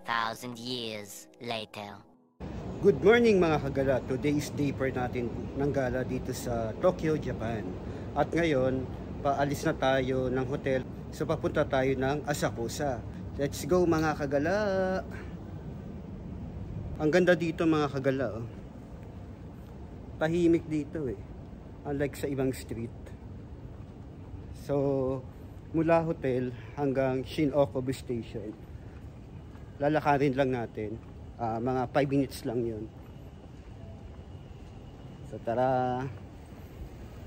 2,000 years later. Good morning mga kagala. Today is day 4 natin ng gala dito sa Tokyo, Japan. At ngayon, paalis na tayo ng hotel. So papunta tayo ng Asakusa. Let's go mga kagala. Ang ganda dito mga kagala. Oh. Tahimik dito eh. Unlike sa ibang street. So, mula hotel hanggang Shin-Okubo Station. Lalakarin lang natin. Mga 5 minutes lang yun. So, tara.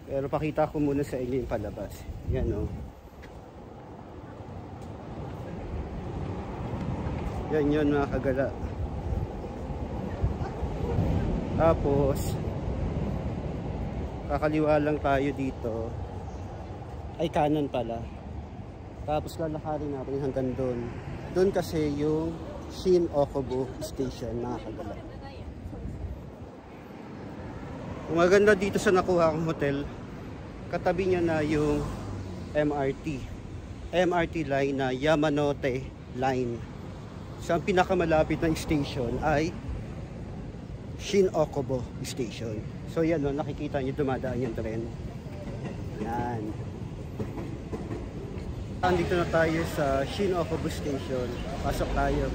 Pero pakita ko muna sa inyo yung palabas. Yan o. Yan yun mga kagala. Tapos, kakaliwa lang tayo dito. Ay, kanan pala. Tapos lalakarin natin hanggang doon. Doon kasi yung Shin-Okubo Station, mga kagala. Kung maganda dito sa nakuha kong hotel, katabi niya na yung MRT line na Yamanote Line. So, ang pinakamalapit na station ay Shin-Okubo Station. So, yan o, nakikita niyo dumadaan yung tren. Yan. Andito na tayo sa Shin-Okubo Station. Pasok tayo.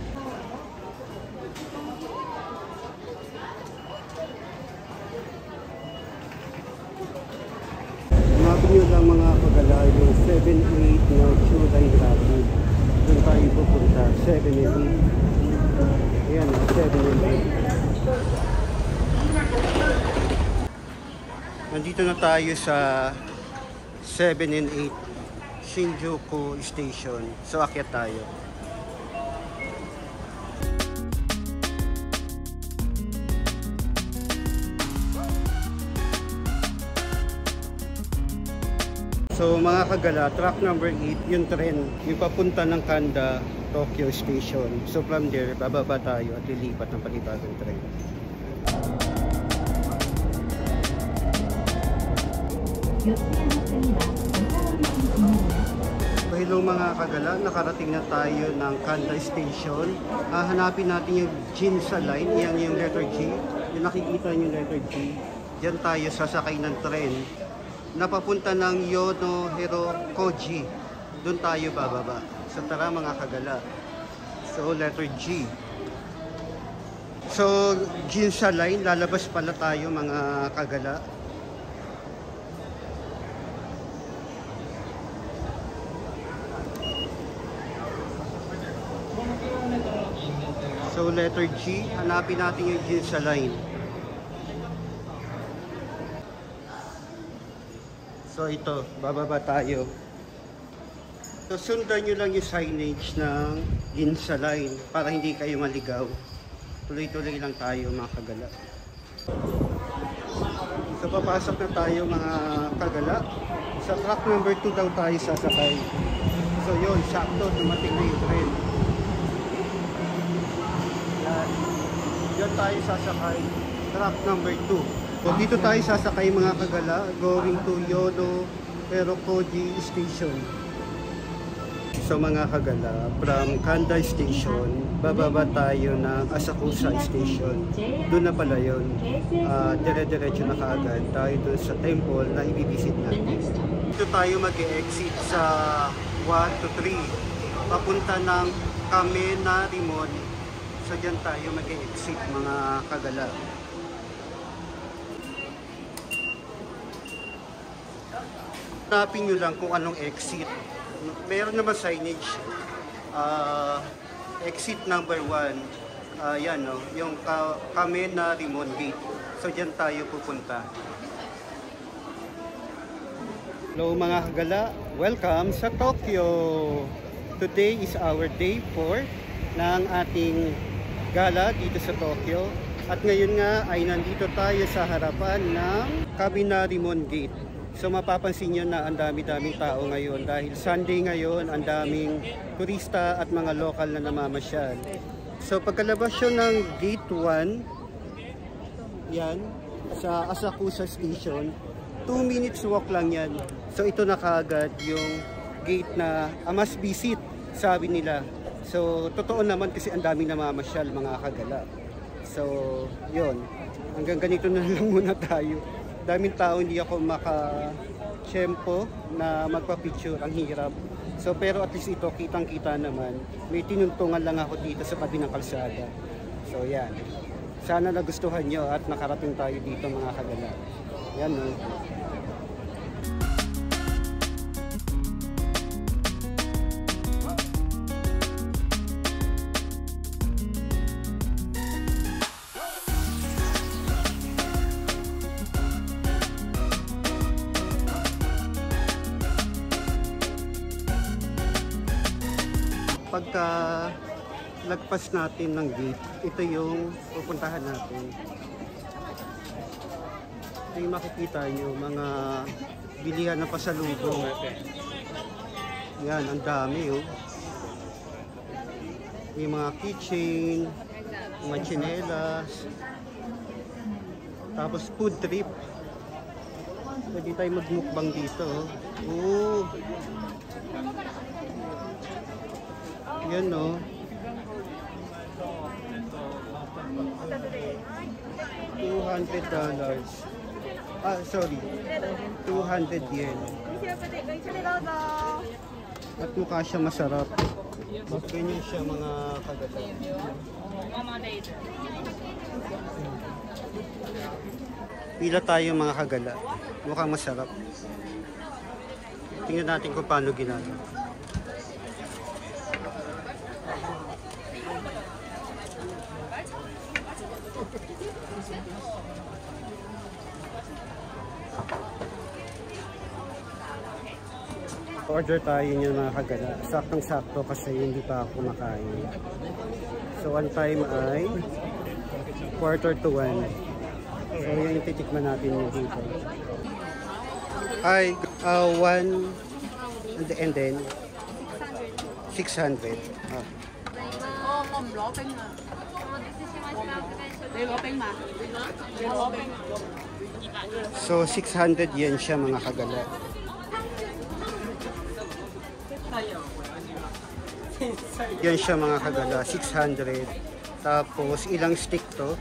Hanapin nyo lang mga kagala yung 7-8 na Chuline Rapid. Doon tayo pupunta. 7 and 8. Ayan o, 7 and 8. Nandito na tayo sa 7 and 8. Shinjuku Station. So, akyat tayo. So, mga kagala, track number 8, yung tren, yung papunta ng Kanda, Tokyo Station. So, from there, bababa tayo at lilipat ng panibagong tren. Hello mga kagala, nakarating na tayo ng Kanda Station. Hanapin natin yung Ginza Line, yan yung letter G. Yung nakikita yung letter G. Diyan tayo sasakay ng tren na papunta ng Yonohiro-Koji. Doon tayo bababa. So tara mga kagala. So letter G. So Ginza Line, lalabas pala tayo mga kagala. So letter G, hanapin natin yung Ginza Line. So ito, bababa tayo. So sundan nyo lang yung signage ng Ginza Line para hindi kayo maligaw. Tuloy-tuloy lang tayo mga kagala. So papasok na tayo mga kagala. Sa track number 2 daw tayo sasakay. So yun, sakto, dumating na yung train. Diyan tayo sasakay, track number 2. So dito tayo sasakay mga kagala, going to Yonohiro-Koji Station. So mga kagala, from Kanda Station, bababa tayo ng Asakusa Station. Doon na pala yun. Dire-diretso na kaagad tayo doon sa temple na ibibisit natin. Dito tayo mag-e-exit sa 1 to 3. Papunta ng Kamenarimon. So dyan tayo mag-e-exit mga kagala. Hanapin nyo lang kung anong exit. Meron naman signage. Exit number 1. Yan no, yung Kamenarimon Gate. So dyan tayo pupunta. Hello mga kagala, welcome sa Tokyo. Today is our day 4 ng ating gala dito sa Tokyo. At ngayon nga ay nandito tayo sa harapan ng Kamenarimon Gate. So mapapansin nyo na ang dami-daming tao ngayon dahil Sunday ngayon, ang daming turista at mga lokal na namamasyal. So pagkalabas yun ng Gate 1, yan, sa Asakusa Station, 2 minutes walk lang yan. So ito na kaagad yung gate na must visit, sabi nila. So, totoo naman kasi ang daming namamasyal mga kagala. So, yun. Hanggang ganito na lang muna tayo. Daming tao, hindi ako maka-tiyempo na magpa-picture. Ang hirap. So, pero at least ito, kitang-kita naman. May tinuntungan lang ako dito sa tabi ng kalsada. So, yan. Sana nagustuhan nyo at nakarating tayo dito mga kagala. Yan, no? Pagka lagpas natin ng gate, ito yung pupuntahan natin. Ito yung makikita nyo, mga bilihan na pasalubong. Yan, ang dami oh. May mga keychain, mga tsinelas, tapos food trip. Pwede tayo magmukbang dito oh. Yan no. $200. Ah, sorry. 200 yen. At mukha siya masarap. Ganyan siya mga kagata. Pila tayo mga kagala. Mukhang masarap. Tingnan natin kung paano ginagawa. Order tayo niyan mga kagala. Saktong-sakto kasi hindi pa ako kumakain. So one time ay 1:45. So yun yung titikman natin yung dito. Ay, 1 and then 600. Ah. So 600 yen siya mga kagala. Yan siya mga kagala, 600. Tapos ilang stick to?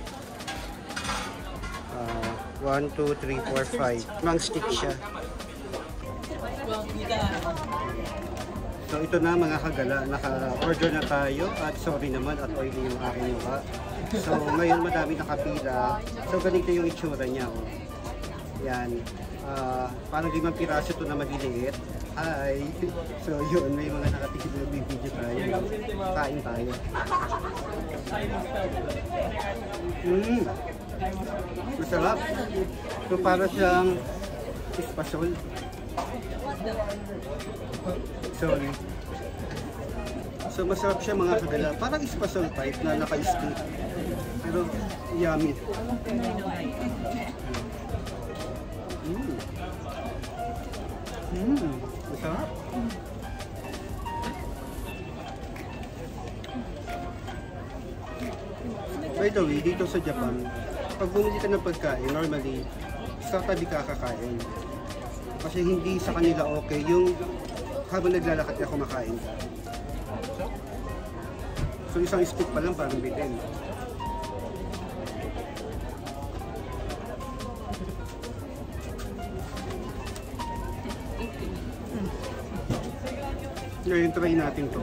1, 2, 3, 4, 5. Mang stick siya. So ito na mga kagala, naka-order na tayo at sorry naman at oily yung aking mukha. So ngayon madami nakapila. So ganito yung itsura niya. Oh. Yan. Parang 5 piraso ito na maliliit. Hi! So yun, may mga nakatigil na video tayo. Kain tayo. Masarap. So para siyang espasol. Sorry. So masarap siya mga kagala. Parang espasol type na naka-stick. Pero yummy. Masarap. By the way, dito sa Japan, pag bumili ka ng pagkain, normally, sa tabi ka kakain. Kasi hindi sa kanila okay yung habang naglalakad ka kumakain ka. So isang stick pa lang parang bitin. Ngayon try natin to.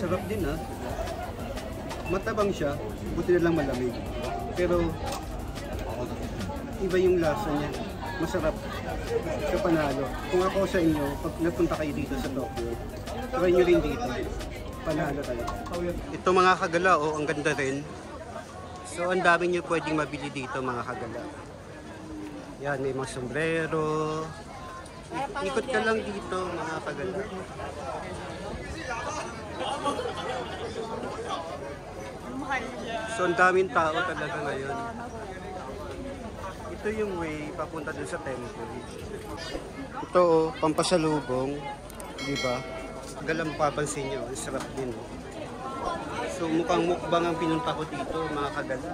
Sarap din ha. Matabang siya, buti na lang malamig. Pero iba yung lasa niya. Masarap. Sa panalo. Kung ako sa inyo, pag napunta kayo dito sa Tokyo, try nyo rin dito. Panalo talaga. Ito mga kagala, oh, ang ganda rin. So ang dami nyo pwedeng mabili dito mga kagala. Yan, may mga sombrero. Ikot ka lang dito mga kagala. So ang daming tao talaga ngayon. Ito yung way papunta dun sa temple. Ito oh, pampasalubong, di ba? Galang papansin nyo, sarap din. So mukhang mukbang ang pinunta ko dito mga kagala.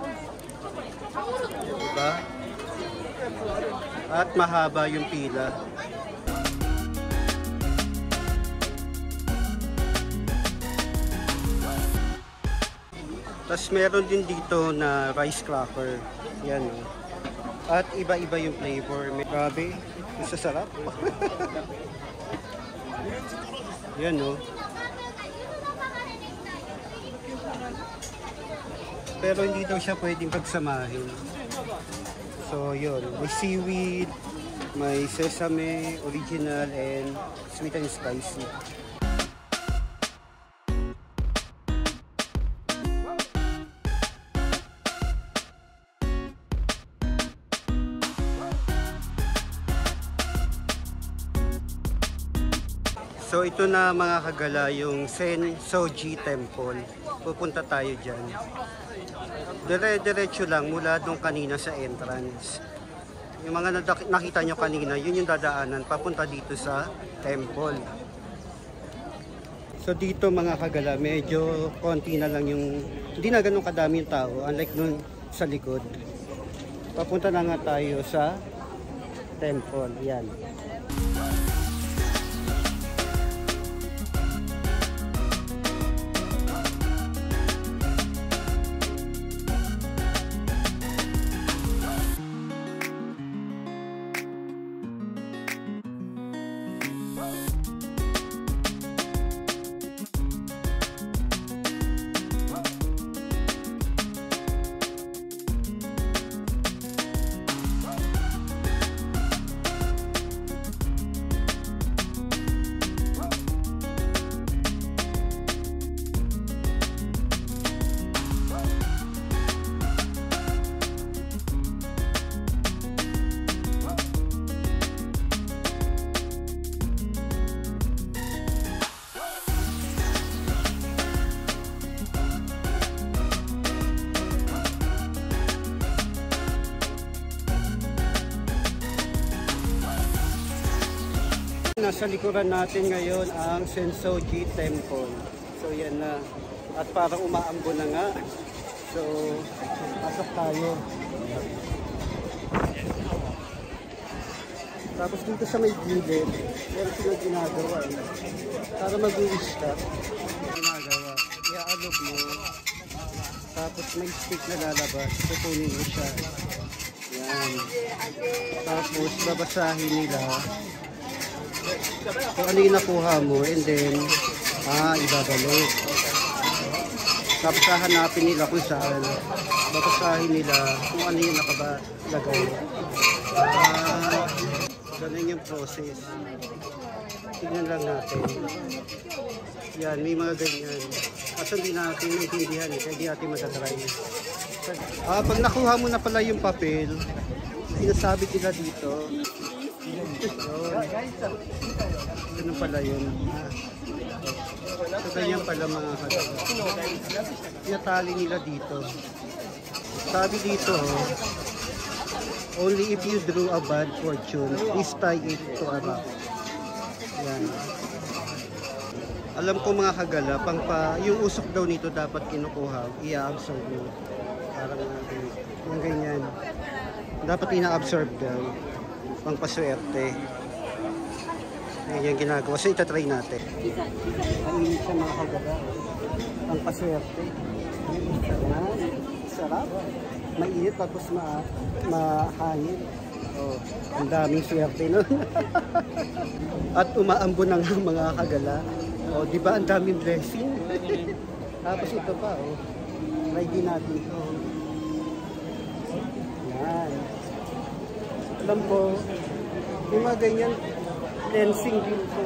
Di ba? At mahaba yung pila. Tapos meron din dito na rice cracker. Yan. At iba-iba yung flavor. Grabe, masasarap. Yan o. Pero hindi daw siya pwedeng pagsamahin. So yun, may seaweed, may sesame, original, and sweet and spicy. So ito na mga kagala yung Sensoji Temple. Pupunta tayo dyan. Dire-diretso lang mula doon kanina sa entrance. Yung mga nakita nyo kanina, yun yung dadaanan papunta dito sa temple. So dito mga kagala, medyo konti na lang yung, hindi na ganun kadami yung tao, unlike nun sa likod. Papunta na nga tayo sa temple. Yan. Nasa likuran natin ngayon ang Sensoji Temple. So yan na. At parang umaambo na nga. So pasok tayo. Tapos dito sa may gilid, meron silang ginagawa. Para mag-wish ka. Ginagawa. Iaalog mo. Tapos may stick na lalabas. Pupunin mo siya. Yan. Tapos babasahin nila kung ano yung nakuha mo, and then ibabalik. Tapos hahanapin nila kung saan, babasahin nila kung ano yung nakalagay. Ganun yung process. Tignan lang natin. Yan, may mga ganyan. Kasi hindi natin maintindihan, kaya hindi natin matatry. Pag nakuha mo na pala yung papel, sinasabit nila dito. Ganun pala yun. So ganyan pala mga kagala. Pinatali nila dito. Sabi dito, only if you drew a bad fortune, please tie it to a rock. Yan. Alam ko mga kagala, yung usok daw nito dapat kinukuha, i-absorb mo. Parang yung ganyan. Dapat ina-absorb daw. Pangpaswerte. Yan yung ginagawa. So itatry natin. Ang init siya mga kagala. Pangpaswerte. Sarap. Mainit tapos mahangin. Oh, ang daming swerte nun. At umaambo na nga mga kagala. Oh, di ba ang daming blessing? Tapos ito pa, oh. Try din natin ito. Yan. Alam ko, yung mga ganyan, cleansing din ko.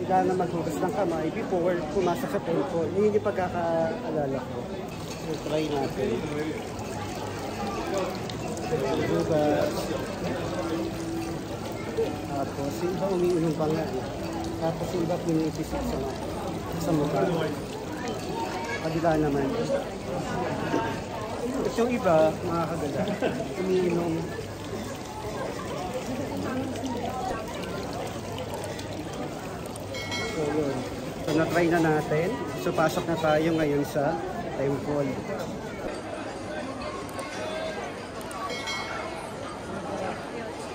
Kailangan maghugas ng kamay before pumasok sa temple. Yun yung pagkakaalala ko. So, try natin. Hugas. Tapos, yung iba umiinom pa nga. Tapos, yung iba pinipisip sa mukha. Kabila naman. Tapos yung iba, mga kagala, umiinom. So yun. So na-try na natin. So pasok na tayo ngayon sa temple. So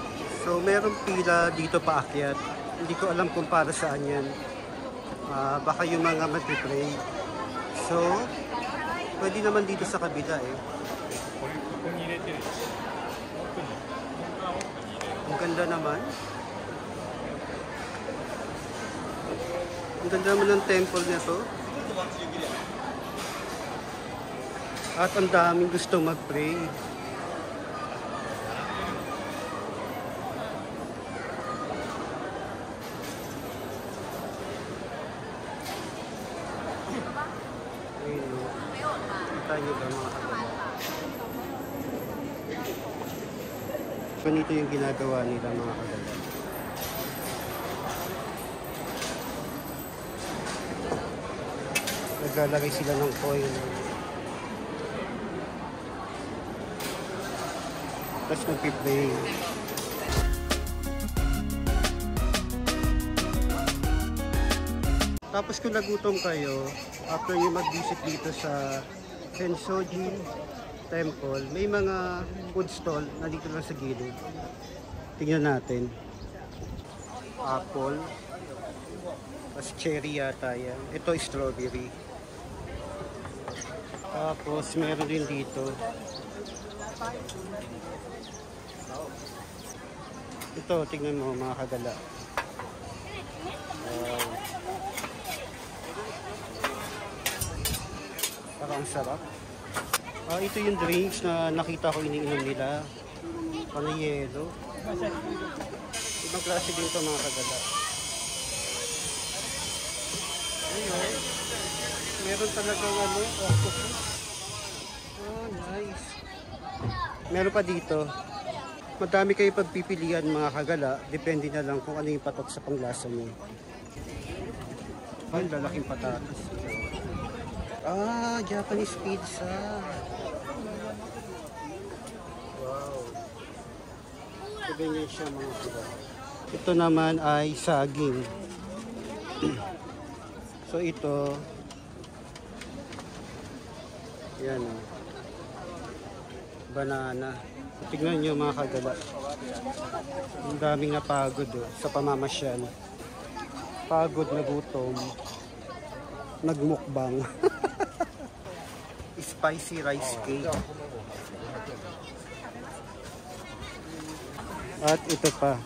So merong pila dito paakyat. Hindi ko alam kung para saan yan. Baka yung mga mag-pray. So, pwede naman dito sa kabila eh. Ang ganda naman. Ang ganda naman ng temple nito. At ang daming gusto mag-pray. Kita nyo ba mga kapatid? Ganito yung ginagawa nila mga kapatid. Naglalagay sila ng coin. Tapos mag-play. Tapos kung nagutom kayo, after nyo mag-visit dito sa Sensoji Temple, may mga food stall na dito lang sa gilid. Tingnan natin. Apple. Tapos cherry yata yan. Ito strawberry. Tapos meron din dito. Ito, tingnan mo mga kagala. Parang sarap. Ito yung drinks na nakita ko iniinom nila. Panayelo. Ibang klase din ito mga kagala. Ayun. Meron talagang octopus. Oh, nice. Meron pa dito. Madami kayo pagpipilian mga kagala. Depende na lang kung ano yung patok sa panglasa nyo. Ang lalaking patatas. Japanese pizza. Wow. So, ganyan siya mga kagala. Ito naman ay saging. So ito, yan o, banana. Tignan nyo mga kagala. Ang daming napagod sa pamamasyal. Pagod na gutom. Nagmukbang. Spicy rice cake. At ito pa.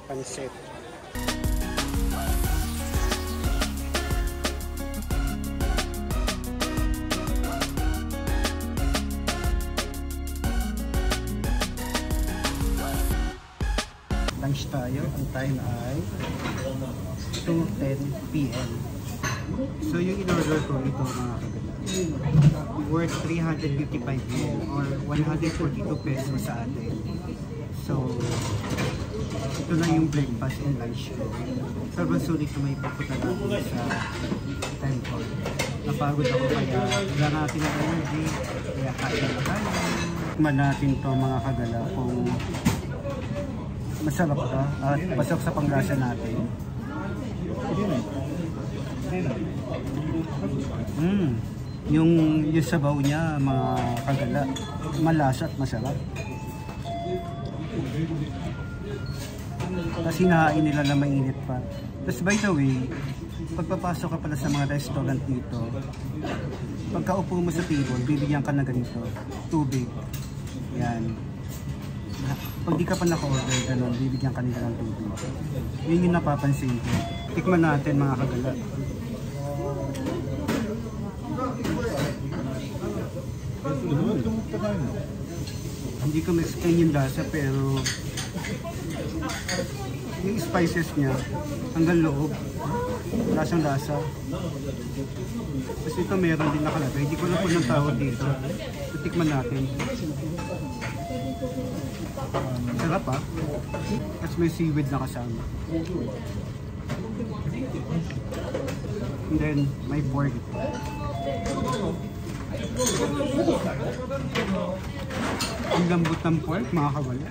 Pansit. Lunch tayo. Ang time ay 2:10 PM. So yung in-order ko ito mga kagala, worth 355 yen or 142 pesos sa atin. So ito na yung breakfast and lunch ko. Sobrang sulit na may pupunta natin sa temple. Napagod ako kaya wala natin ang energy. Kaya kain na tayo. Tikman natin to mga kagala kung masarap ka at pasok sa panglasa natin. Yung sabaw niya mga kagala, malasa at masarap. Kasi hinahain nila na mainit pa. Tapos by the way, pagpapasok ka pala sa mga restaurant dito, pagkaupo mo sa table, bibigyan ka na ganito, tubig. Yan. Pag di ka pa naka-order, ganun, bibigyan ka nila ng tubig. Yun yung napapansin ko. Tikman natin mga kagala. Hindi ko ma-explain yung lasa pero yung spices niya hanggang loob, lasang lasa. Tapos ito meron din nakalagay, hindi ko na po ng tawag dito. Tikman natin. Sarap ah. Tapos may seaweed na kasama. And then may pork. Ang lambot ng pork mga kawala.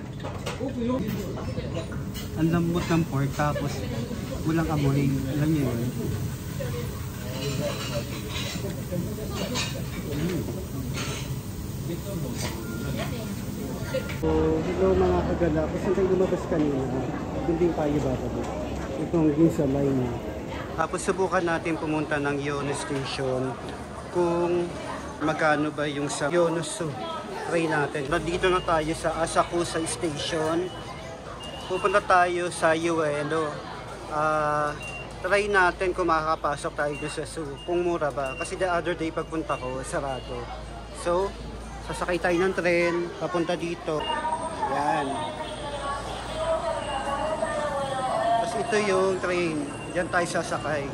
Ang lambot ng pork tapos walang amoy. Alam niyo yun. So, hello mga kagala. Kung saan tayo lumabas kanina, doon din tayo bababa. Itong din sa line. Tapos subukan natin pumunta ng Yono Station kung magkano ba yung sa Yono Zoo. Try natin. Nandito na tayo sa Asakusa Station. Pupunta tayo sa Ueno. Try natin kung makakapasok tayo doon sa zoo. Kung mura ba. Kasi the other day pagpunta ko, sarado. So, sasakay tayo ng tren, papunta dito. Yan. Tapos ito yung train. Diyan tayo sasakay.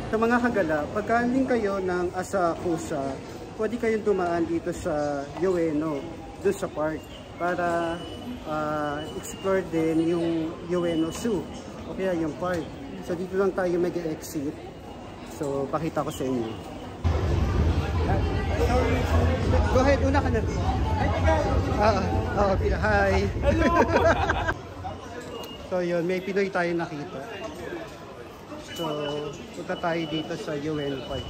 Sa mga kagala, pagkaling kayo ng Asakusa, pwede kayong dumaan dito sa Ueno, doon sa park, para explore din yung Ueno Zoo, o kaya yung park. So dito lang tayo mag-exit. So pakita ko sa inyo. Go ahead, una ka na. Hi. Hello. So yun, may Pinoy tayo nakita. So punta tayo dito sa Ueno Park.